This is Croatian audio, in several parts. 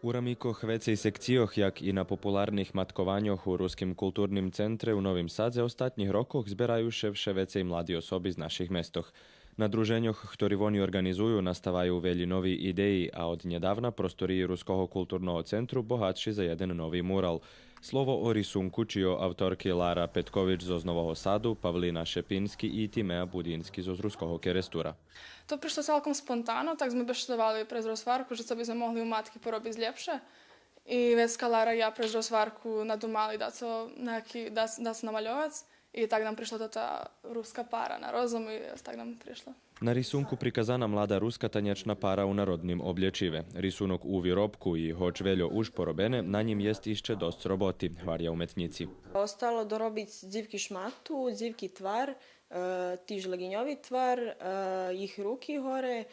U ramikoh vecej sekcijoh, jak i na popularnych matkowanioch u Ruskim kulturnym centre u Novim Sadze ostatnich rokoch zberajú še vše vecej mladí osoby z našich mestoch. Na druženjoch, ktorý oni organizujú, nastávajú veľi noví ideji a od nedávna prostoriji Ruského kulturného centru bohatší za jeden nový mural. Slovo o risunku, čio autorky Lara Petkovič zo Nového Sadu, Pavlina Šepinsky i Timea Budinsky zo Ruského Kerestura. To prišlo celkom spontano, tak sme beštevali pre rozvarku, že co by sme mohli u matky porobiť lepšie. I Vecka, Lara i ja pre rozvarku nadumali da se namaľovac. I tak nam prišla ta ruska para na rozum i tak nam prišla. Na risunku prikazana mlada ruska tanjačna para u narodnim oblječive. Risunok u výrobku i hoč veľo už porobene, na njim jest išće dost roboti, hvarja umetnici. Ostalo dorobiť dzivki šmatu, dzivki tvar, tiž leginjovi tvar, ih ruki hore,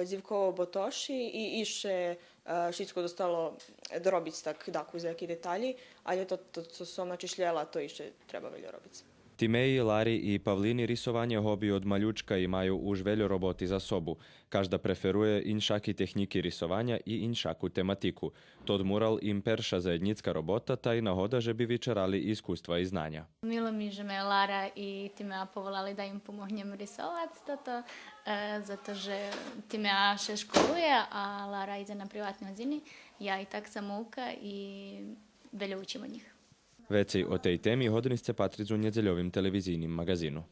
dzivkovo botoši i iše všetko dostalo dorobiť tak daku za jaký detalji, ali to co som načišljela, to iše treba veľa robiť. Timeji, Lari i Pavlini risovanje hobi od maljučka imaju už veľo roboti za sobu. Každa preferuje inšaki tehniki risovanja i inšaku tematiku. Tod mural im perša zajednicka robota, taj nahoda, že bi vyčerali iskustva i znanja. Milo mi, že me Lara i Timea povolali da im pomohnem risovati toto, zato že Timea še školuje, a Lara ide na privatnoj zini. Ja i tak samouka i veľa učim od njih. Vecej o tej temi hodili ste Patricu nedjeljovim televizijnim magazinu.